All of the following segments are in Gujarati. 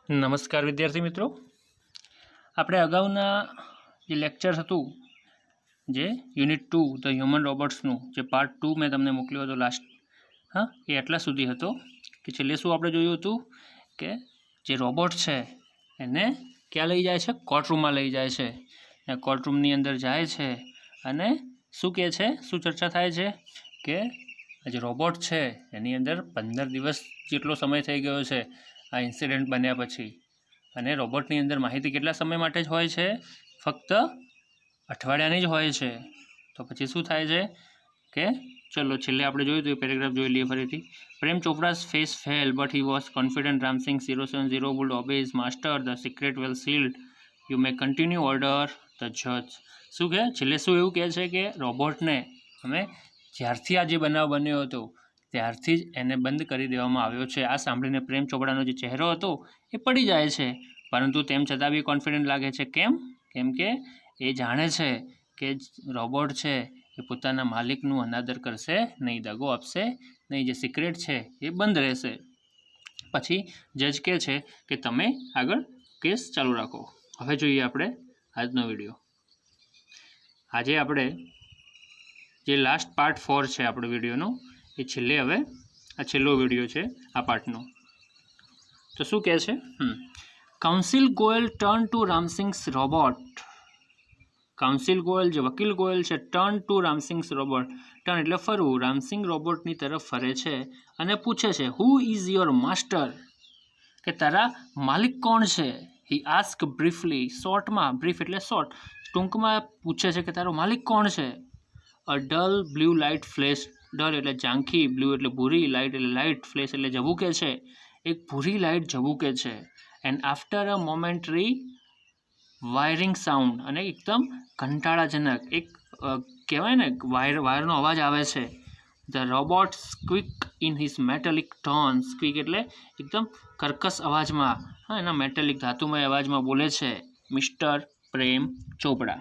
નમસ્કાર વિદ્યાર્થી મિત્રો, આપણે અગાઉના જે લેક્ચર હતું જે યુનિટ 2 ધ હ્યુમન રોબોટ્સનું જે પાર્ટ 2 મેં તમને મોકલ્યો હતો લાસ્ટ, એ એટલા સુધી હતો કે છેલ્લે શું આપણે જોયું હતું કે જે રોબોટ છે એને ક્યાં લઈ જાય છે? કોર્ટરૂમમાં લઈ જાય છે. અને કોર્ટરૂમની અંદર જાય છે અને શું કહે છે, શું ચર્ચા થાય છે કે જે રોબોટ છે એની અંદર 15 દિવસ જેટલો સમય થઈ ગયો છે આ ઇન્સિડન્ટ બન્યા પછી, અને રોબોટની અંદર માહિતી કેટલા સમય માટે જ હોય છે? ફક્ત અઠવાડિયાની જ હોય છે. તો પછી શું થાય છે કે ચલો છેલ્લે આપણે જોયું હતું એ પેરેગ્રાફ જોઈ લઈએ ફરીથી. પ્રેમ ચોપરા's face fell but he was confident. Ramsing 070 would obey his master. The secret well sealed. You may continue, order the judge. શું કહે છેલ્લે? શું એવું કહે છે કે રોબોટને અમે જ્યારથી આ જે બનાવ બન્યો હતો ત્યારથી જ એને બંધ કરી દેવામાં આવ્યો છે. આ સાંભળીને પ્રેમ ચોપડાનો જે ચહેરો હતો એ પડી જાય છે, પરંતુ તેમ છતાં બી કોન્ફિડન્ટ લાગે છે. કેમ કે એ જાણે છે કે રોબોટ છે એ પોતાના માલિકનું અનાદર કરશે નહીં, દગો આપશે નહીં, જે સિક્રેટ છે એ બંધ રહેશે. પછી જજ કહે છે કે તમે આગળ કેસ ચાલુ રાખો. હવે જોઈએ આપણે આજનો વિડીયો. આજે આપણે જે લાસ્ટ પાર્ટ 4 છે આપણો વિડીયોનો એ છેલ્લે હવે આ છેલ્લો વિડીયો છે આ પાર્ટનો. તો શું કહે છે? Counsel Goyal turn to Ramsingh's robot. Counsel Goyal જે વકીલ ગોયલ છે turn to Ramsingh's robot. Turn એટલે ફરવું. રામસિંગ રોબોટની તરફ ફરે છે અને પૂછે છે હુ ઇઝ યોર માસ્ટર, કે તારા માલિક કોણ છે? હી આસ્ક બ્રીફલી, શોર્ટમાં, બ્રીફ એટલે શોર્ટ, ટૂંકમાં પૂછે છે કે તારો માલિક કોણ છે? A dull blue light flash. Dull એટલે ઝાંખી, બ્લુ એટલે ભૂરી, લાઇટ એટલે લાઇટ, ફ્લેશ એટલે ઝબૂકે છે. એક ભૂરી લાઇટ ઝબૂકે છે. And after a momentary wiring sound, અને એકદમ કંટાળાજનક એક કહેવાય ને વાયરનો અવાજ આવે છે. The robot squeak in his metallic tone. Squeak એટલે એકદમ કર્કશ અવાજમાં, એના મેટેલિક ધાતુમય અવાજમાં બોલે છે મિસ્ટર પ્રેમ ચોપડા.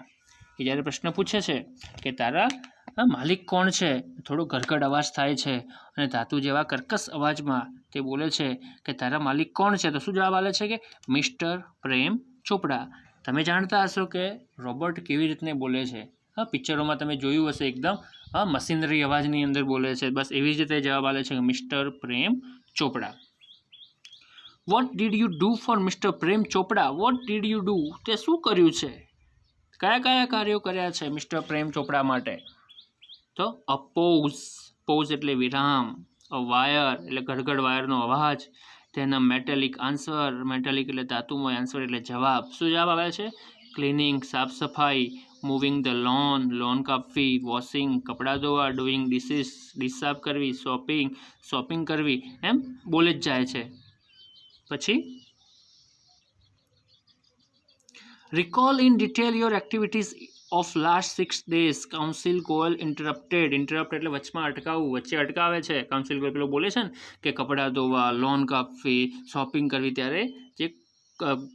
એ જ્યારે પ્રશ્ન પૂછે છે કે તારા માલિક કોણ છે, થોડો ગરગડ અવાજ થાય છે અને ધાતુ જેવા કર્કશ અવાજમાં તે બોલે છે કે તારા માલિક કોણ છે, તો શું જવાબ આવે છે કે મિસ્ટર પ્રેમ ચોપડા. તમે જાણતા હશો કે રોબોટ કેવી રીતને બોલે છે. પિક્ચરોમાં તમે જોયું હશે, એકદમ મશીનરી અવાજની અંદર બોલે છે. બસ એવી જ રીતે જવાબ આવે છે કે mister Prem Chopra. What did you do for mister Prem Chopra? What did you do, તે શું કર્યું છે? કયા કયા કાર્યો કર્યા છે મિસ્ટર પ્રેમ ચોપડા માટે? તો અ પોઝ, પોઝ એટલે વિરામ, અ વાયર એટલે ગડગડ વાયરનો અવાજ, તેના મેટેલિક આન્સર, મેટેલિક એટલે ધાતુમય, આન્સર એટલે જવાબ. શું જવાબ આવે છે? ક્લિનિંગ સાફ સફાઈ, મૂવિંગ ધ લોન, લોન કાપવી, વોશિંગ કપડાં ધોવા, ડુઈંગ ડિશિસ, ડિશ સાફ કરવી, શોપિંગ, શોપિંગ કરવી, એમ બોલે જ જાય છે. પછી recall in detail your activities of last 6 days. Counsel Goyal interrupted. Interrupt એટલે વચમાં અટકાવવું, વચ્ચે અટકાવે છે. કાઉન્સિલ ગોયલ પેલો બોલે છે ને કે કપડાં ધોવા, લોન કાપવી, શોપિંગ કરવી, ત્યારે જે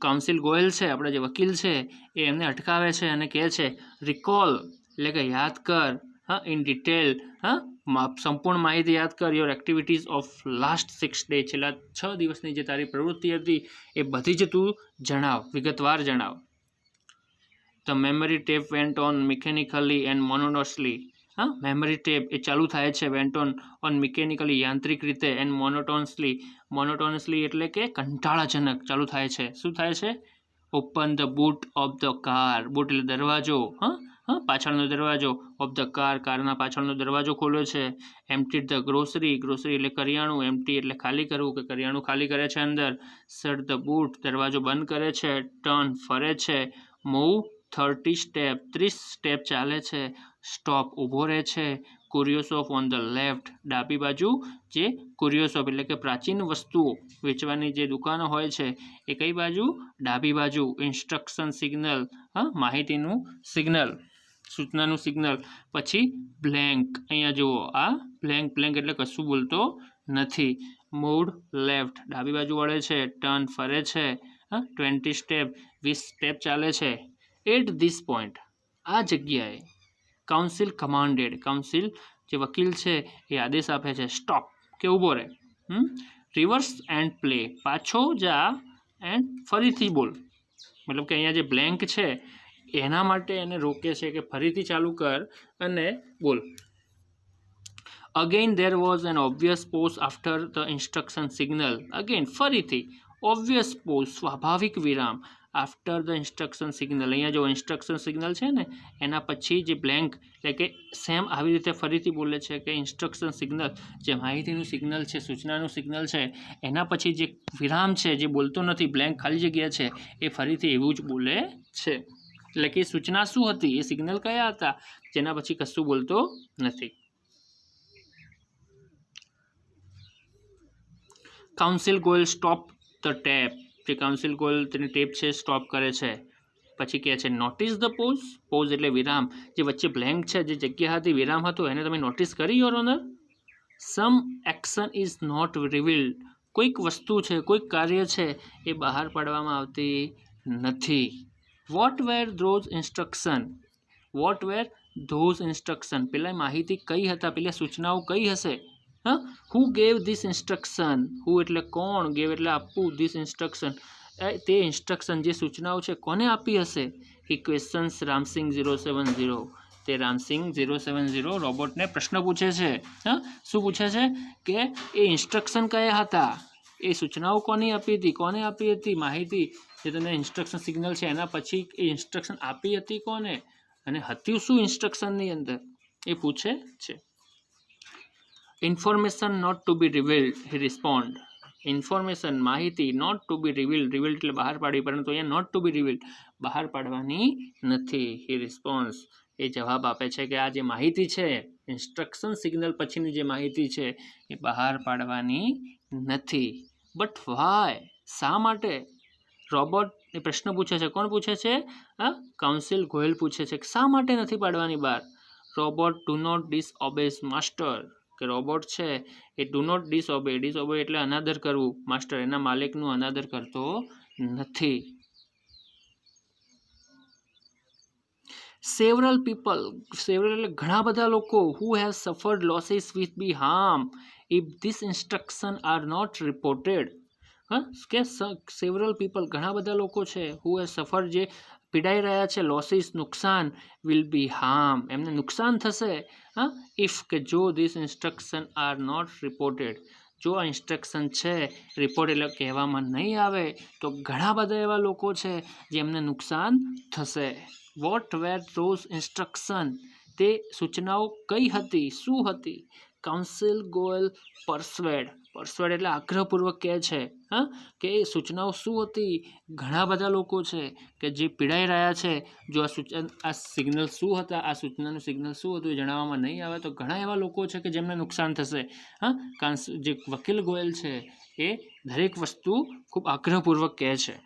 કાઉન્સિલ ગોયલ છે, આપણા જે વકીલ છે, એ એમને અટકાવે છે અને કહે છે રિકોલ એટલે કે યાદ કર, ઇન ડિટેલ, સંપૂર્ણ માહિતી યાદ કર, your activities of last 6 day, છેલ્લા 6 દિવસની જે તારી પ્રવૃત્તિ હતી એ બધી જ તું જણાવ, વિગતવાર જણાવ. The memory tape went on mechanically and monotonously. Memory tape એ ચાલુ થાય છે, વેન્ટ ઓન મિકેનિકલી, યાંત્રિક રીતે, એન્ડ મોનોટોનસલી, મોનોટોનસલી એટલે કે કંટાળાજનક ચાલુ થાય છે. શું થાય છે? Open the boot of the car. Boot એટલે દરવાજો, પાછળનો દરવાજો, ઓફ ધ કાર, કારના પાછળનો દરવાજો ખોલ્યો છે. એમ્પ્ટીડ ધ ગ્રોસરી, ગ્રોસરી એટલે કરિયાણું, એમ્પ્ટી એટલે ખાલી કરવું, કે કરિયાણું ખાલી કરે છે અંદર. શટ ધ બૂટ, દરવાજો બંધ કરે છે. ટર્ન ફરે છે. મૂવ 30 સ્ટેપ, 30 સ્ટેપ ચાલે છે. સ્ટોપ ઊભો રહે છે. કુરિયોસોફ ઓન ધ લેફ્ટ, ડાબી બાજુ જે કુરિયોસોફ એટલે કે પ્રાચીન વસ્તુઓ વેચવાની જે દુકાનો હોય છે એ કઈ બાજુ? ડાબી બાજુ. ઇન્સ્ટ્રક્શન સિગ્નલ, માહિતીનું સિગ્નલ, સૂચનાનું સિગ્નલ. પછી બ્લેન્ક, અહીંયા જુઓ આ બ્લેન્ક, બ્લેન્ક એટલે કશું બોલતો નથી. મૂડ લેફ્ટ, ડાબી બાજુ વળે છે. ટર્ન ફરે છે. 20 સ્ટેપ, 20 સ્ટેપ ચાલે છે. એટ ધીસ પોઈન્ટ, આ જગ્યાએ કાઉન્સિલ કમાન્ડેડ, કાઉન્સિલ જે વકીલ છે એ આદેશ આપે છે સ્ટોપ, કે ઊભો રહે. રિવર્સ એન્ડ પ્લે, પાછો જા એન્ડ ફરીથી બોલ, મતલબ કે અહીંયા જે બ્લેન્ક છે એના માટે એને રોકે છે કે ફરીથી ચાલુ કર અને બોલ. Again there was an obvious pause after the instruction signal. Again ફરીથી ઓબ્વિયસ પોઝ, સ્વાભાવિક વિરામ, આફ્ટર ધ ઇન્સ્ટ્રક્શન સિગ્નલ. અહીંયા જો ઇન્સ્ટ્રક્શન સિગ્નલ છે ને એના પછી જે બ્લેન્ક, એટલે કે સેમ આવી રીતે ફરીથી બોલે છે કે ઇન્સ્ટ્રક્શન સિગ્નલ, જે માહિતીનું સિગ્નલ છે, સૂચનાનું સિગ્નલ છે, એના પછી જે વિરામ છે, જે બોલતો નથી, બ્લેન્ક ખાલી જગ્યા છે, એ ફરીથી એવું જ બોલે છે. એટલે કે સૂચના શું હતી, એ સિગ્નલ કયા હતા જેના પછી કશું બોલતો નથી. Council Goyal stop the tape. જે કાઉન્સિલ ગોયલ તેની ટેપ છે સ્ટોપ કરે છે. પછી કહે છે નોટિસ ધ પોઝ. પોઝ એટલે વિરામ, જે વચ્ચે બ્લેન્ક છે, જે જગ્યા હતી, વિરામ હતો, એને તમે નોટિસ કરી your honour. Some action is not revealed. કોઈક વસ્તુ છે, કોઈક કાર્ય છે એ બહાર પાડવામાં આવતી નથી. What were those instruction. What were those instruction. પેલા માહિતી કઈ હતા, પેલા સૂચનાઓ કઈ હશે. હા, who gave this instruction. Who એટલે કોણ, ગેવ એટલે આપવું, ધીસ ઇન્સ્ટ્રક્શન તે ઇન્સ્ટ્રક્શન, જે સૂચનાઓ છે કોને આપી હશે. હી ક્વેશ્ચન્સ રામસિંગ 070. તે રામસિંગ 070 રોબોટને પ્રશ્ન પૂછે છે. હા, શું પૂછે છે કે એ ઇન્સ્ટ્રક્શન કયા હતા, એ સૂચનાઓ કોની આપી હતી, કોને આપી હતી માહિતી, જે તને ઇન્સ્ટ્રક્શન સિગ્નલ છે એના પછી એ ઇન્સ્ટ્રક્શન આપી હતી કોને, અને હતી શું ઇન્સ્ટ્રક્શનની અંદર, એ પૂછે છે. Information not to be revealed. He respond. Information માહિતી, not to be revealed. Revealed એટલે બહાર પાડવી, પરંતુ અહીંયા નોટ ટુ બી રિવીલ્ડ બહાર પાડવાની નથી. હી રિસ્પોન્સ એ જવાબ આપે છે કે આ જે માહિતી છે, ઇન્સ્ટ્રક્શન સિગ્નલ પછીની જે માહિતી છે એ બહાર પાડવાની નથી. બટ વાય, શા માટે. રોબોટ એ પ્રશ્ન પૂછે છે. કોણ પૂછે છે? કાઉન્સિલ ગોયલ પૂછે છે શા માટે નથી પાડવાની બહાર. Robot do not disobeys master. કે રોબોટ છે એ ડુ નોટ ડિસઓબે. ડિસઓબે એટલે અનાદર કરવું, માસ્ટર એના માલિકનું અનાદર કરતો નથી. Several people. સેવરલ એટલે ઘણા બધા લોકો. Who have suffered losses with be harm if this instruction are not reported. કે સેવરલ પીપલ ઘણા બધા લોકો છે, હુ હેવ સફર્ડ જે પીડાઈ રહ્યા છે, લોસીસ નુકસાન, વિલ બી હાર્મ એમને નુકસાન થશે. ઇફ કે જો this instruction are not reported, જો આ ઇન્સ્ટ્રક્શન છે રિપોર્ટ એટલે કહેવામાં નહીં આવે તો ઘણા બધા એવા લોકો છે જેમને નુકસાન થશે. What were those instruction. તે સૂચનાઓ કઈ હતી, શું હતી. કાઉન્સિલ ગોયલ પરસ્વેડ. પરસ્વેડ એટલે આગ્રહપૂર્વક કહે છે કે એ સૂચનાઓ શું હતી. ઘણા બધા લોકો છે કે જે પીડાઈ રહ્યા છે, જો આ સિગ્નલ શું હતા, આ સૂચનાનું સિગ્નલ શું હતું એ જણાવવામાં નહીં આવે તો ઘણા એવા લોકો છે કે જેમને નુકસાન થશે. જે વકીલ ગોયલ છે એ દરેક વસ્તુ ખૂબ આગ્રહપૂર્વક કહે છે.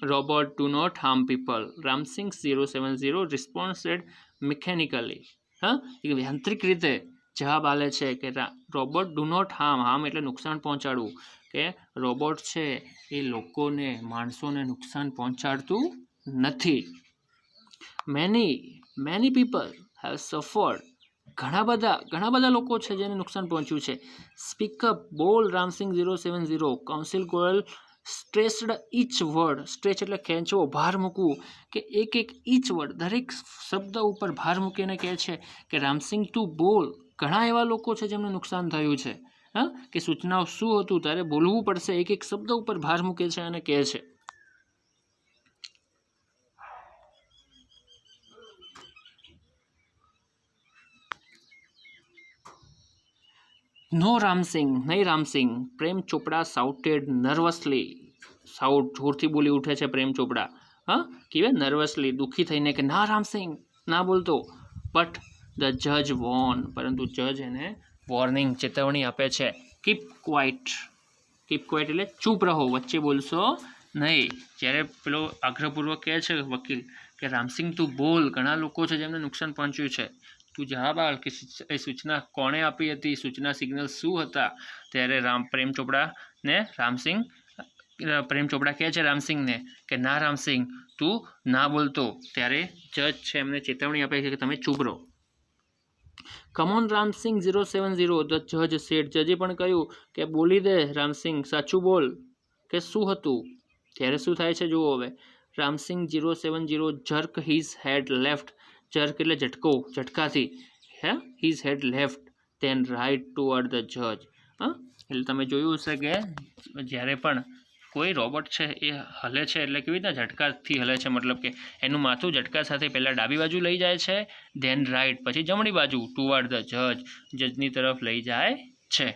Robot do not harm people. Ramsingh 070 responsed mechanically. યાંત્રિક રીતે જવાબ આલે છે કે robot do not harm. Harm એટલે નુકસાન પહોંચાડવું, કે રોબોટ છે એ લોકોને, માણસોને નુકસાન પહોંચાડતું નથી. Many people have suffered. ઘણા બધા લોકો છે જેને નુકસાન પહોંચ્યું છે. સ્પીકઅપ, બોલ Ramsingh 070. Council Goyal stressed each word. Stretch એટલે ખેંચવો, ભાર મૂકવું, કે એક ઈચ વર્ડ, દરેક શબ્દ ઉપર ભાર મૂકીને કહે છે કે રામસિંગ તું બોલ. ઘણા એવા લોકો છે જેમને નુકસાન થયું છે, કે સૂચનાઓ શું હતું તારે બોલવું પડશે, એક શબ્દ ઉપર ભાર મૂકે છે અને કહે છે. નો રામસિંગ, નહીં રામસિંગ. પ્રેમ ચોપડા સાઉટેડ નર્વસલી. સાઉટ જોરથી બોલી ઉઠે છે પ્રેમ ચોપડા. કેવાય નર્વસલી, દુઃખી થઈને કે ના રામસિંગ, ના બોલતો. બટ ધ જજ વોર્ન. પરંતુ જજ એને વોર્નિંગ, ચેતવણી આપે છે. Keep quite. કીપ ક્વાઇટ એટલે ચૂપ રહો, વચ્ચે બોલશો નહીં. જ્યારે પેલો આગ્રહપૂર્વક કહે છે વકીલ કે રામસિંગ તું બોલ, ઘણા લોકો છે જેમને નુકસાન પહોંચ્યું છે, તું જવાબ આપ કે એ સૂચના કોણે આપી હતી, સૂચના સિગ્નલ શું હતા. ત્યારે પ્રેમ ચોપડા કહે છે રામસિંગને કે ના રામસિંગ તું ના બોલતો. ત્યારે જજ છે એમને ચેતવણી આપે છે કે તમે ચૂપ રહો. કમોન રામસિંગ 070. ધ જજ સેડ. જજે પણ કહ્યું કે બોલી દે રામસિંગ, સાચું બોલ, કે શું હતું ત્યારે શું થાય છે જુઓ હવે Ramsingh 070 jerk his head left jerk એટલે ઝટકો ઝટકાથી હે his head left then right toward the જજ હા એટલે તમે જોયું હશે કે જ્યારે પણ કોઈ રોબોટ છે એ હલે છે એટલે કેવી રીતના ઝટકાથી હલે છે મતલબ કે એનું માથું ઝટકા સાથે પહેલાં ડાબી બાજુ લઈ જાય છે ધેન રાઇટ પછી જમણી બાજુ ટુવર્ડ ધ જજની તરફ લઈ જાય છે.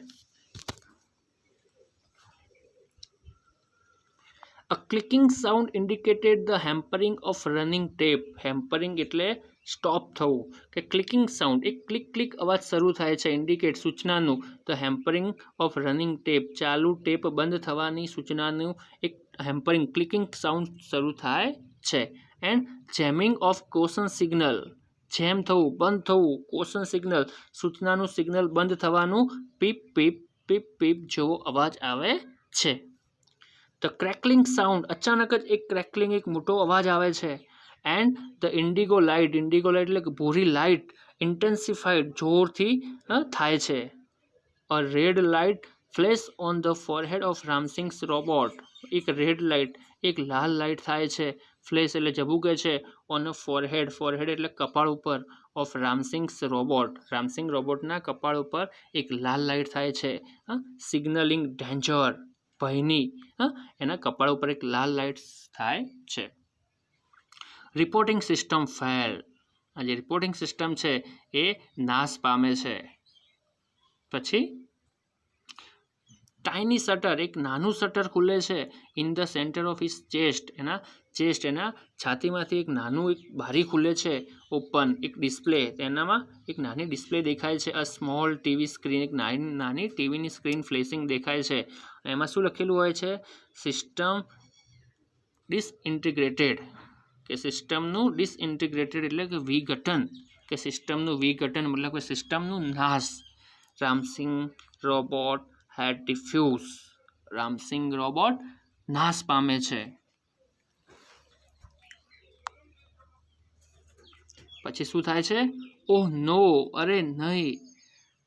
A clicking sound indicated the hampering of running tape. Hampering એટલે સ્ટોપ થવું કે ક્લિકિંગ સાઉન્ડ એક ક્લિક ક્લિક અવાજ શરૂ થાય છે ઇન્ડિકેટ સૂચનાનું the hampering of running tap ચાલુ ટેપ બંધ થવાની સૂચનાનું એક હેમ્પરિંગ ક્લિકિંગ સાઉન્ડ શરૂ થાય છે and jamming of caution signal જેમ થવું બંધ થવું કોશન સિગ્નલ સૂચનાનું સિગ્નલ બંધ થવાનું પીપ પીપ પીપ પીપ જેવો અવાજ આવે છે. ધ ક્રેકલિંગ સાઉન્ડ અચાનક જ એક ક્રેકલિંગ એક મોટો અવાજ આવે છે એન્ડ ધ ઇન્ડિગો લાઇટ એટલે કે ભૂરી લાઇટ ઇન્ટેન્સિફાઈડ જોરથી થાય છે. A red light flash on the forehead of Ramsingh's robot એક રેડ લાઇટ એક લાલ લાઇટ થાય છે ફ્લેશ એટલે ઝબૂકે છે ઓન અ ફોરહેડ એટલે કપાળ ઉપર ઓફ રામસિંગ્સ રામસિંગ રોબોટના કપાળ ઉપર એક લાલ લાઇટ થાય છે સિગ્નલિંગ ડેન્જર ભયની એના કપાળ ઉપર એક લાલ લાઇટ થાય છે. રિપોર્ટિંગ સિસ્ટમ ફેલ આ જે રિપોર્ટિંગ સિસ્ટમ છે એ નાશ પામે છે. પછી ટાઇની શટર એક નાનું શટર ખુલે છે in the centre of his chest એના છાતીમાંથી એક નાનું એક બારી ખુલે છે ઓપન એક ડિસ્પ્લે એનામાં એક નાની ડિસ્પ્લે દેખાય છે અ સ્મોલ ટીવી સ્ક્રીન એક નાની ટીવીની સ્ક્રીન ફ્લેશિંગ દેખાય છે એમાં શું લખેલું હોય છે સિસ્ટમ ડિસઇન્ટિગ્રેટેડ કે સિસ્ટમનું ડિસઇન્ટિગ્રેટેડ એટલે કે વિઘટન કે સિસ્ટમનું વિઘટન મતલબ કે સિસ્ટમનું નાશ. Ram Singh robot had defuse Ram Singh robot નાશ પામે છે. પછી શું થાય છે ઓહ નો અરે નહીં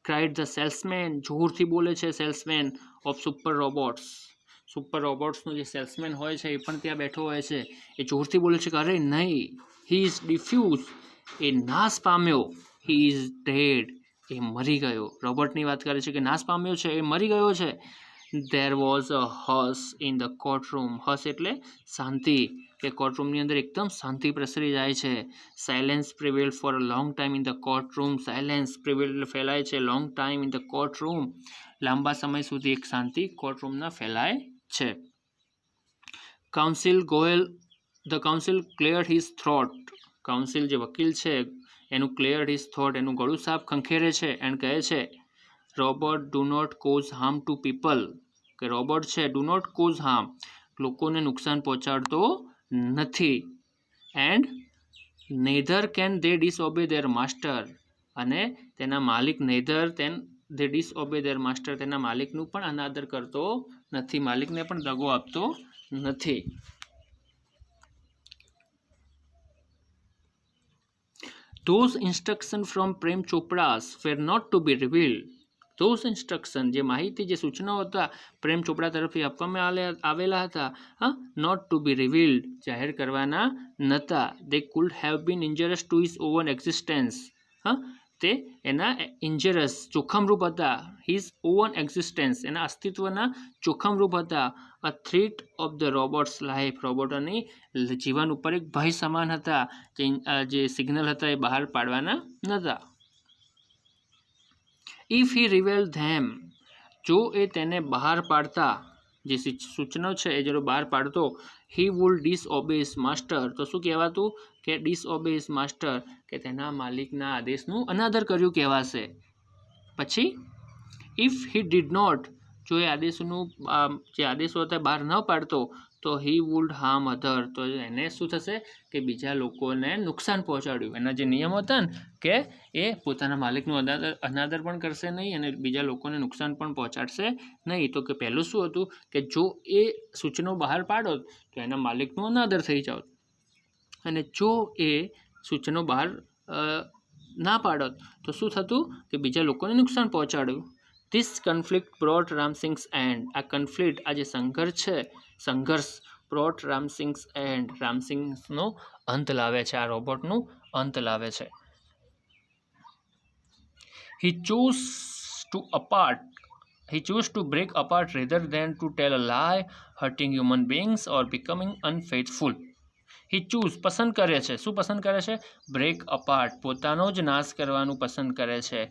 ક્રાઇડ ધ સેલ્સમેન જોરથી બોલે છે સેલ્સમેન ઓફ સુપર રોબોટ્સનો જે સેલ્સમેન હોય છે એ પણ ત્યાં બેઠો હોય છે એ જોરથી બોલે છે કે અરે નહીં હી ઇઝ ડિફ્યુઝ એ નાશ પામ્યો હી ઇઝ ડેડ એ મરી ગયો રોબોટની વાત કરે છે કે નાશ પામ્યો છે એ મરી ગયો છે. ધેર વોઝ અ હસ ઇન ધ કોર્ટરૂમ હસ એટલે શાંતિ કે કોર્ટરૂમની અંદર એકદમ શાંતિ પ્રસરી જાય છે. Silence prevail for a long time in the courtroom silence prevail એટલે ફેલાય છે long time in the courtroom લાંબા સમય સુધી એક શાંતિ કોર્ટરૂમના ફેલાય છે. Counsel cleared his throat counsel જે વકીલ છે એનું ક્લિયર્ડ હિઝ થોટ એનું ગળું સાફ ખંખેરે છે એન્ડ કહે છે robot do not cause harm to people કે રોબોટ છે ડુ નોટ કોઝ હાર્મ લોકોને નુકસાન પહોંચાડતો નથી and neither can they disobey their master અને તેના માલિક neither they disobey their master તેના માલિકનું પણ અનાદર કરતો નથી માલિકને પણ દગો આપતો નથી. Those instructions from Prem Chopra's were not to be revealed. Those instructions જે માહિતી જે સૂચનાઓ હતા પ્રેમ ચોપડા તરફથી આપવામાં આવેલા હતા not to be revealed જાહેર કરવાના નહોતા. They could have been injurious to his own existence. તે એના ઇન્જરસ જોખમરૂપ હતા હિઝ ઓવન એક્ઝિસ્ટન્સ એના અસ્તિત્વના જોખમરૂપ હતા. અ થ્રીટ ઓફ ધ રોબોટ્સ લાઈફ રોબોટોની જીવન ઉપર એક ભય સમાન હતા જે સિગ્નલ હતા એ બહાર પાડવાના નહોતા. ઇફ હી રિવેલ ધેમ જો એ તેને બહાર પાડતા જે સૂચનો છે એ જો બહાર પાડતો હી વુડ ડિસઓબે હિઝ માસ્ટર તો શું કહેવાતું કે ડિસઓબે હિઝ માસ્ટર કે તેના માલિકના આદેશનું અનાદર કર્યું કહેવાશે. પછી ઇફ હી ડીડ નોટ જો એ આદેશોનું જે આદેશો હતા બહાર ન પાડતો તો હી વુડ હાર્મ અધર તો એને શું થશે કે બીજા લોકોને નુકસાન પહોંચાડ્યું એના જે નિયમો હતા ને કે એ પોતાના માલિકનું અનાદર પણ કરશે નહીં અને બીજા લોકોને નુકસાન પણ પહોંચાડશે નહીં. તો કે પહેલું શું હતું કે જો એ સૂચનો બહાર પાડો તો એના માલિકનું અનાદર થઈ જાવ અને જો એ સૂચનો બહાર ના પાડત તો શું થતું કે બીજા લોકોને નુકસાન પહોંચાડ્યું. This conflict brought Ramsingh's end. આ કન્ફ્લિક્ટ, આ જે સંઘર્ષ બ્રોટ રામસિંગ્સ એન્ડ. રામસિંગ્સનો અંત લાવે છે, આ રોબોટનું અંત લાવે છે. He chose to break apart rather than to tell a lie, hurting human beings or becoming unfaithful. He choose, પસંદ કરે છે. શું પસંદ કરે છે? બ્રેક અપાર્ટ, પોતાનો જ નાશ કરવાનું પસંદ કરે છે.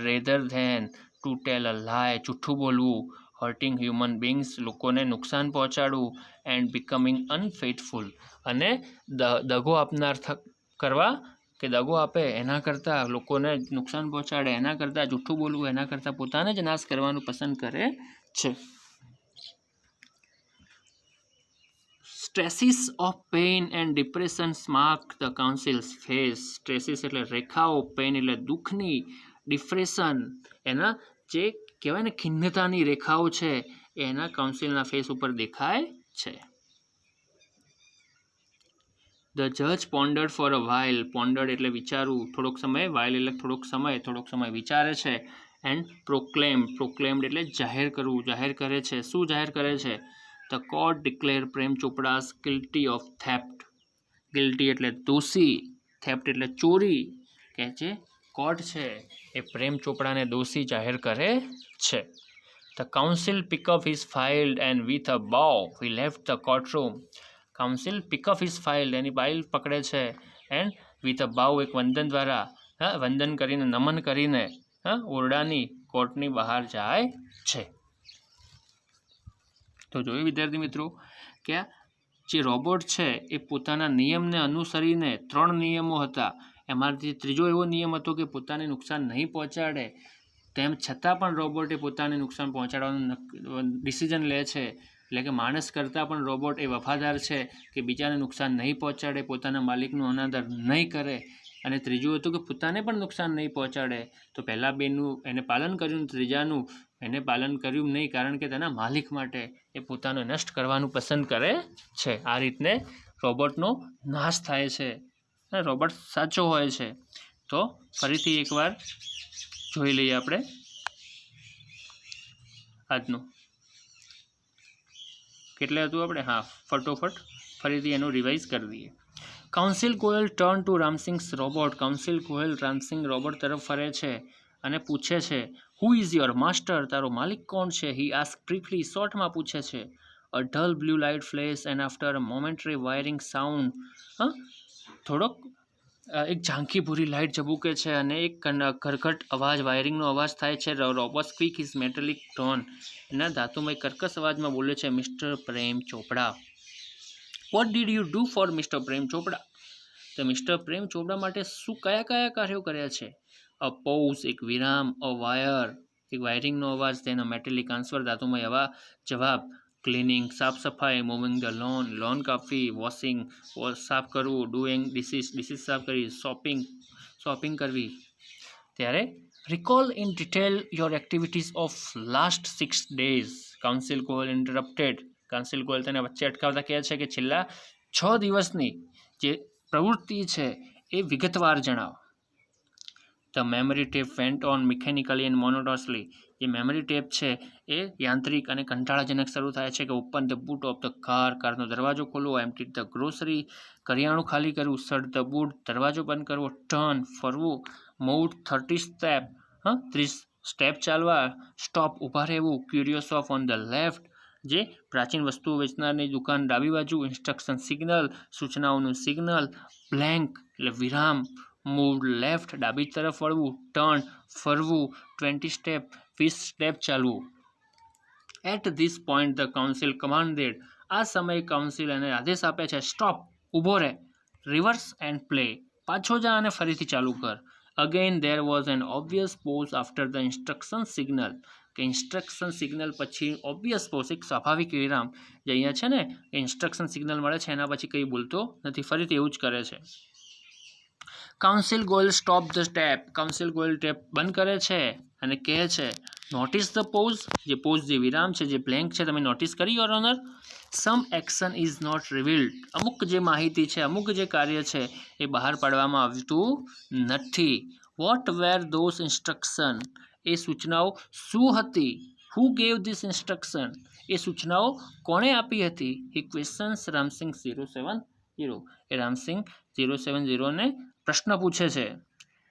રેધર ધેન, ટુ ટેલ અ લાય, જૂઠું બોલવું. હર્ટિંગ હ્યુમન બીંગ્સ, લોકોને નુકસાન પહોંચાડવું. એન્ડ બિકમિંગ અનફેથફુલ, અને દગો આપનાર કરવા કે દગો આપે એના કરતાં, લોકોને નુકસાન પહોંચાડે એના કરતાં, જૂઠું બોલવું એના કરતાં પોતાને જ નાશ કરવાનું પસંદ કરે છે. Stresses of pain and depression mark the counsel's face. Stresses એટલે રેખાઓ, પેઇન એટલે દુઃખની, ડિપ્રેશન એના જે કહેવાય ને ખિન્નતાની રેખાઓ છે એના કાઉન્સિલના ફેસ ઉપર દેખાય છે. ધ જજ પોન્ડર્ડ ફોર અ વાઇલ. પોન્ડર્ડ એટલે વિચારવું, થોડોક સમય. વાઇલ એટલે થોડોક સમય વિચારે છે. એન્ડ પ્રોક્લેમ્ડ એટલે જાહેર કરવું, જાહેર કરે છે. શું જાહેર કરે છે? The court declare Prem Chopra's guilty of theft. Guilty એટલે દોષી, થેફ્ટ એટલે ચોરી, કે જે કોર્ટ છે એ પ્રેમ ચોપડાને દોષી જાહેર કરે છે. The counsel pick up his file and with a bow he left the courtroom. Counsel pick up his file, એની ફાઇલ પકડે છે. એન્ડ વિથ અ bow, એક વંદન દ્વારા, વંદન કરીને, નમન કરીને ઓરડાની, કોર્ટની બહાર જાય છે. તો જોયું વિદ્યાર્થી મિત્રો કે જે રોબોટ છે એ પોતાના નિયમને અનુસરીને, 3 નિયમો હતા, એમાંથી ત્રીજો એવો નિયમ હતો કે પોતાને નુકસાન નહીં પહોંચાડે. તેમ છતાં પણ રોબોટે પોતાને નુકસાન પહોંચાડવાનું ડિસિઝન લે છે. એટલે કે માણસ કરતાં પણ રોબોટ એ વફાદાર છે કે બીજાને નુકસાન નહીં પહોંચાડે, પોતાના માલિકનું અનાદર નહીં કરે. અને ત્રીજું હતું કે પોતાને પણ નુકસાન નહીં પહોંચાડે. તો પહેલાં 2નું એને પાલન કર્યું, ત્રીજાનું એને પાલન કર્યું નહીં, કારણ કે તેના માલિક માટે એ પોતાનો નષ્ટ કરવાનું પસંદ કરે છે. આ રીતને રોબોટનો નાશ થાય છે. રોબોટ સાચો હોય છે. તો ફરીથી એકવાર જોઈ લઈએ આપણે આજનું. કેટલે હતું આપણે? ફટોફટ ફરીથી એનું રિવાઇઝ કરી દઈએ. Counsel Goyal turn to Ramsingh's robot. Counsel Goyal Ramsingh robot તરફ ફરે છે અને પૂછે છે, હુ ઇઝ યોર માસ્ટર? તારો માલિક કોણ છે? હી આસ્ક બ્રીફલી, શોર્ટમાં પૂછે છે. A dull blue light flash and after a momentary wiring sound. થોડોક એક ઝાંખી ભૂરી લાઇટ ઝબૂકે છે અને એક કરકટ અવાજ, વાયરિંગનો અવાજ થાય છે. Robot speak his metallic tone. એના ધાતુમય કર્કશ અવાજમાં બોલે છે, mister Prem Chopra. What did you do for mister Prem Chopra? તો મિસ્ટર પ્રેમ ચોપડા માટે કયા કાર્યો કર્યા છે? અ પોઝ, એક વિરામ. અ વાયર, એક વાયરિંગનો અવાજ. તેનો મેટેલિક આન્સર, ધાતુમય જવાબ. ક્લિનિંગ, સાફ સફાઈ. મૂવિંગ ધ લોન કાપવી. વોશિંગ, સાફ કરવું. ડુઈંગ ડિસીસ સાફ કરી. શોપિંગ કરવી. ત્યારે recall in detail your activities of last 6 days. Counsel Goyal interrupted. Counsel Goyal તેને વચ્ચે અટકાવતા કહે છે કે છેલ્લા 6 દિવસની જે પ્રવૃત્તિ છે એ વિગતવાર જણાવો. The memory tape went on mechanically and monotonously. જે મેમરી ટેપ છે એ યાંત્રિક અને કંટાળાજનક શરૂ થાય છે કે open the boot of the car, કારનો દરવાજો ખોલવો. એમ્પ્ટી ધ ગ્રોસરી, કરિયાણું ખાલી કરવું. શટ ધ બૂટ, દરવાજો બંધ કરવો. ટર્ન, ફરવું. મૂવ 30 સ્ટેપ, 30 સ્ટેપ ચાલવા. સ્ટોપ, ઊભા રહેવું. Curious of on the left, જે પ્રાચીન વસ્તુઓ વેચનારની દુકાન ડાબી બાજુ. ઇન્સ્ટ્રક્શન સિગ્નલ, સૂચનાઓનું સિગ્નલ. બ્લેન્ક એટલે વિરામ. મૂવ લેફ્ટ, ડાબી તરફ વળવું. ટર્ન, ફરવું. 20 સ્ટેપ, 20 સ્ટેપ ચાલવું. At this point the counsel commanded. આ સમયે કાઉન્સિલ એને આદેશ આપે છે, સ્ટોપ, ઊભો રહે. રિવર્સ એન્ડ પ્લે, પાછો જા અને ફરીથી ચાલુ કર. Again there was an obvious pause after the instruction signal. કે ઇન્સ્ટ્રક્શન સિગ્નલ પછી ઓબ્વિયસ પોઝ, એક સ્વાભાવિક વિરામ. જે અહીંયા છે ને ઇન્સ્ટ્રક્શન સિગ્નલ મળે છે એના પછી કંઈ બોલતો નથી, ફરીથી એવું જ કરે છે. Counsel Goyal stop the tape. Counsel Goyal tape બંધ કરે છે અને કહે છે, નોટિસ ધ પોઝ. જે પોઝ, જે વિરામ છે, જે બ્લેન્ક છે, તમે નોટિસ કરી your honour. Some action is not revealed. અમુક જે માહિતી છે, અમુક જે કાર્ય છે એ બહાર પાડવામાં આવતું નથી. What were those instruction? એ સૂચનાઓ શું હતી? Who gave this instruction? એ સૂચનાઓ કોણે આપી હતી? He questions Ramsingh 070. એ રામસિંગ 070 ને પ્રશ્ન પૂછે છે.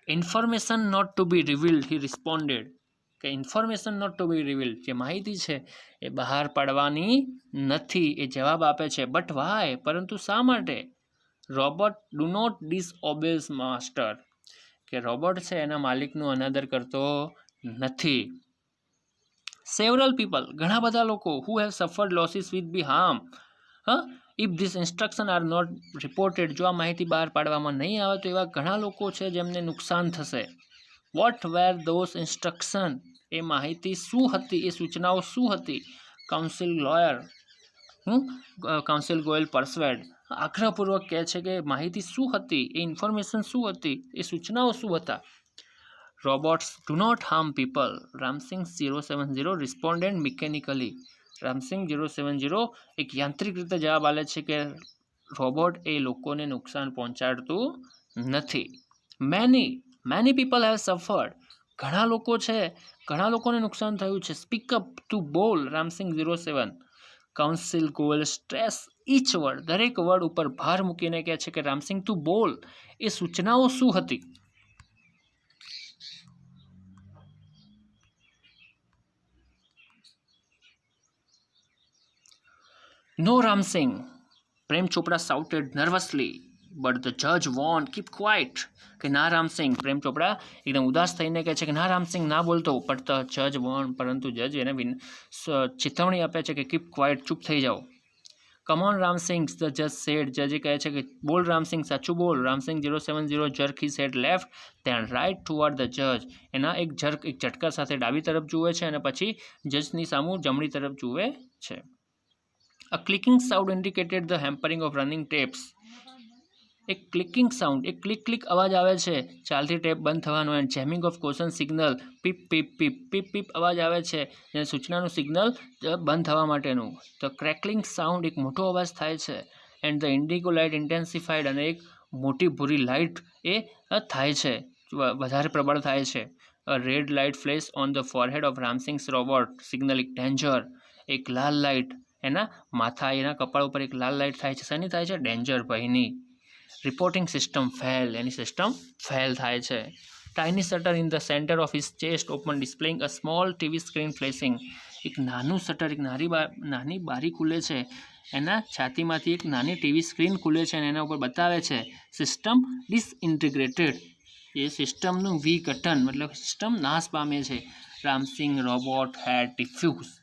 Information not to be revealed, he responded. કે information not to be revealed, જે માહિતી છે એ બહાર પાડવાની નથી, એ જવાબ આપે છે. But why? પરંતુ શા માટે? Robot do not disobeys master. કે રોબોટ છે એના માલિકનું અનાદર કરતો નથી. સેવરલ પીપલ, ઘણા બધા લોકો, who have suffered losses with be harm, if this instruction are not reported, જો આ માહિતી બહાર પાડવામાં નહીં આવે તો એવા ઘણા લોકો છે જેમને નુકસાન થશે. What were those instruction? એ માહિતી શું હતી? એ સૂચનાઓ શું હતી? Counsel lawyer, counsel Goyal persuade આગ્રહપૂર્વક કહે છે કે માહિતી શું હતી? એ ઇન્ફોર્મેશન શું હતી? એ સૂચનાઓ શું હતા? Robots do not harm people, Ramsingh 070 responded mechanically. Ramsingh 070 એક યાંત્રિક રીતે જવાબ આપે છે કે રોબોટ એ લોકોને નુકસાન પહોંચાડતું નથી. મેની પીપલ હેવ સફર્ડ, ઘણા લોકો છે, ઘણા લોકોને નુકસાન થયું છે. સ્પીક અપ ટુ બોલ, Ramsingh 07. Counsel Goyal stress each word, દરેક વર્ડ ઉપર ભાર મૂકીને કહે છે કે રામસિંગ તું બોલ. એ સૂચનાઓ શું હતી? નો રામસિંગ, પ્રેમ ચોપડા shouted nervously, but the judge warned, keep quiet. કે ના રામસિંગ, પ્રેમ ચોપડા એકદમ ઉદાસ થઈને કહે છે કે ના રામસિંગ ના બોલતો. but the judge warned, પરંતુ જજ એને ચેતવણી આપે છે કે keep quiet, ચૂપ થઈ જાઓ. come on Ram Singh, the judge said, જજે કહે છે કે બોલ રામસિંગ, સાચું બોલ. Ramsingh 070 jerk his head left then right toward the judge. એના એક ઝટકા સાથે ડાબી તરફ જુએ છે અને પછી જજની સામું જમણી તરફ જુએ છે. A clicking sound indicated the hampering of running tapes. એક ક્લિકિંગ સાઉન્ડ, એક ક્લિક અવાજ આવે છે, ચાલતી ટેપ બંધ થવાનો. And jamming of caution signal, peep peep peep peep peep અવાજ આવે છે, જે સૂચનાનું સિગ્નલ બંધ થવા માટેનું. ધ ક્રેકલિંગ સાઉન્ડ, એક મોટો અવાજ થાય છે. એન્ડ ધ ઇન્ડિગો લાઇટ ઇન્ટેન્સિફાઈડ, અને એક મોટી ભૂરી લાઇટ એ થાય છે, વધારે પ્રબળ થાય છે. A red light flash on the forehead of Ramsingh's robot signalling danger. એક લાલ લાઇટ એના એના કપાળ ઉપર એક લાલ લાઇટ થાય છે. શેની થાય છે? ડેન્જર, ભયની. રિપોર્ટિંગ સિસ્ટમ ફેલ, એની સિસ્ટમ ફેલ થાય છે. Tiny shutter in the centre of his chest open displaying a small TV screen flashing. એક નાનું શટર, એક નાની બારી ખુલે છે, એના છાતીમાંથી એક નાની ટીવી સ્ક્રીન ખુલે છે અને એના ઉપર બતાવે છે સિસ્ટમ ડિસઇન્ટિગ્રેટેડ. એ સિસ્ટમનું વિઘટન, મતલબ સિસ્ટમ નાશ પામે છે. Ramsingh robot had defuse,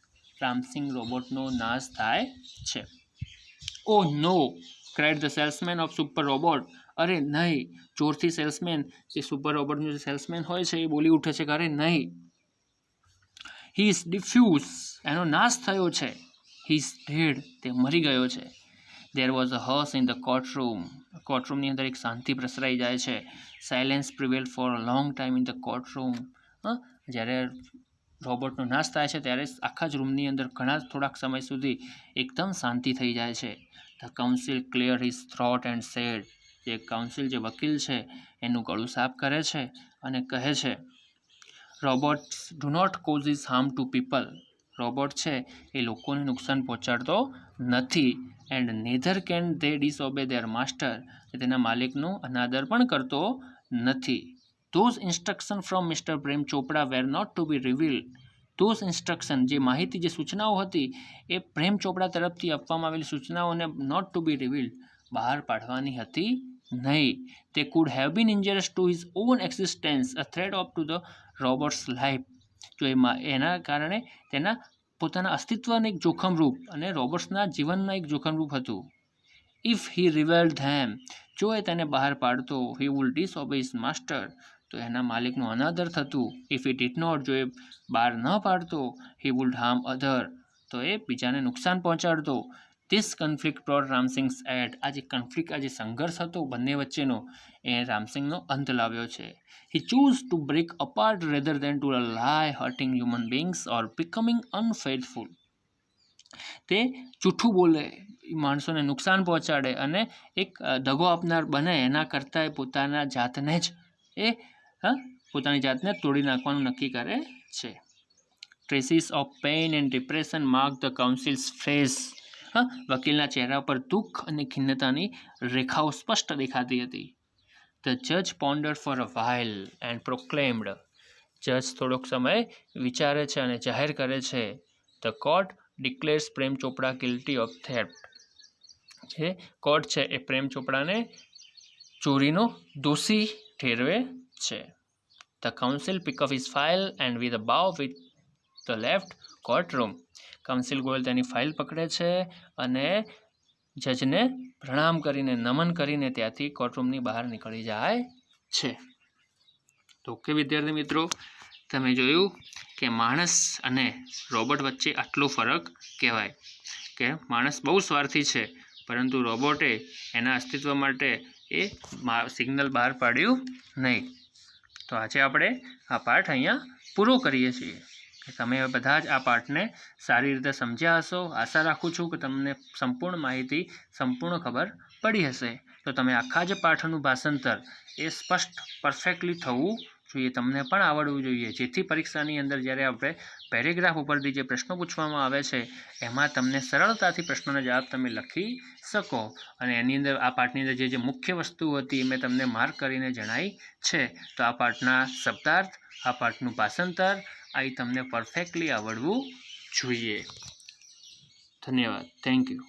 Ramsingh રોબોટનો નાશ થાય છે. Oh no cried the salesman of super robot. અરે નહીં, જોરથી સેલ્સમેન, જે સુપર રોબોટનું જે સેલ્સમેન હોય છે એ બોલી ઉઠે છે કે અરે નહીં. હી ઇઝ ડિફ્યુઝ, એનો નાશ થયો છે. હી ઇઝ ડેડ, તે મરી ગયો છે. There was a hush in the courtroom, કોર્ટરૂમની અંદર એક શાંતિ પ્રસરાઈ જાય છે. Silence prevail for a long time in the courtroom. જ્યારે રોબોટનો નાશ થાય છે ત્યારે આખા જ રૂમની અંદર થોડાક સમય સુધી એકદમ શાંતિ થઈ જાય છે. The counsel clear his throat and said, જે કાઉન્સિલ, જે વકીલ છે એનું ગળું સાફ કરે છે અને કહે છે robots do not causes harm to people. Robot છે એ લોકોને નુકસાન પહોંચાડતો નથી. And neither can they disobey their master, તેના માલિકનું અનાદર પણ કરતો નથી. Those instruction from mister Prem Chopra were not to be revealed. Those instruction, જે માહિતી, જે સૂચનાઓ હતી એ પ્રેમ ચોપડા તરફથી આપવામાં આવેલી સૂચનાઓને નોટ ટુ બી રિવીલ્ડ, બહાર પાડવાની હતી નહીં. તે could have been ઇન્જરિયસ to his own existence, a threat of to the robots life. જો એના કારણે તેના પોતાના અસ્તિત્વને એક જોખમરૂપ અને રોબોટ્સના જીવનના એક જોખમરૂપ હતું. ઇફ હી રિવેલ્ડ ધેમ, જો એ તેને બહાર પાડતો, હી વુડ ડિસઓબે હિઝ માસ્ટર, તો એના માલિકનું અનાદર થતું. ઇફ હી ડીડ નોટ, જો એ બહાર ન પાડતો, હી વુડ હાર્મ અધર, તો એ બીજાને નુકસાન પહોંચાડતો. ધીસ કન્ફ્લિક્ટ બ્રોટ રામસિંગ્સ એટ, આ જે કન્ફ્લિક્ટ, આ જે સંઘર્ષ હતો બંને વચ્ચેનો, એ રામસિંગનો અંત લાવ્યો છે. He choose to break apart rather than to lie hurting human beings or becoming unfaithful. તે જૂઠું બોલે, માણસોને નુકસાન પહોંચાડે અને એક દગો આપનાર બને એના કરતાં પોતાના જાતને જ એ પોતાની જાતને તોડી નાખવાનું નક્કી કરે છે. Traces of pain and depression mark the counsel's face. વકીલના ચહેરા પર દુઃખ અને ખિન્નતાની રેખાઓ સ્પષ્ટ દેખાતી હતી. ધ જજ પોન્ડર્ડ ફોર અ while એન્ડ પ્રોક્લેમ્ડ. જજ થોડોક સમય વિચારે છે અને જાહેર કરે છે, the court declares Prem Chopra guilty of theft. જે કોર્ટ છે એ પ્રેમ ચોપડાને ચોરીનો દોષી ઠેરવે છે. The counsel pick up his file and with a bow with the left courtroom. Counsel Goyal તેની ફાઇલ પકડે છે અને જજને પ્રણામ કરીને નમન કરીને ત્યાંથી કોર્ટરૂમની બહાર નીકળી જાય છે. તો ઓકે વિદ્યાર્થી મિત્રો, તમે જોયું કે માણસ અને રોબોટ વચ્ચે આટલો ફરક કહેવાય કે માણસ બહુ સ્વાર્થી છે, પરંતુ રોબોટે એના અસ્તિત્વ માટે એ સિગ્નલ બહાર પાડ્યું નહીં. તો આજે આપણે આ પાઠ અહીંયા પૂરો કરીએ છીએ. કે તમે બધા જ આ પાઠને સારી રીતે સમજ્યા હશો. આશા રાખું છું કે તમને સંપૂર્ણ માહિતી, સંપૂર્ણ ખબર પડી હશે. તો તમે આખા જ પાઠનું ભાષાંતર એ સ્પષ્ટ પરફેક્ટલી થવું જોઈએ, તમને પણ આવડવું જોઈએ, જેથી પરીક્ષાની અંદર જ્યારે આપણે પેરેગ્રાફ ઉપરથી જે પ્રશ્નો પૂછવામાં આવે છે એમાં તમને સરળતાથી પ્રશ્નોના જવાબ તમે લખી શકો. અને એની અંદર આ પાઠની અંદર જે મુખ્ય વસ્તુ હતી એ મેં તમને માર્ક કરીને જણાવી છે. તો આ પાઠના શબ્દાર્થ, આ પાઠનું ભાષાંતર આ તમને પરફેક્ટલી આવડવું જોઈએ. ધન્યવાદ. Thank you.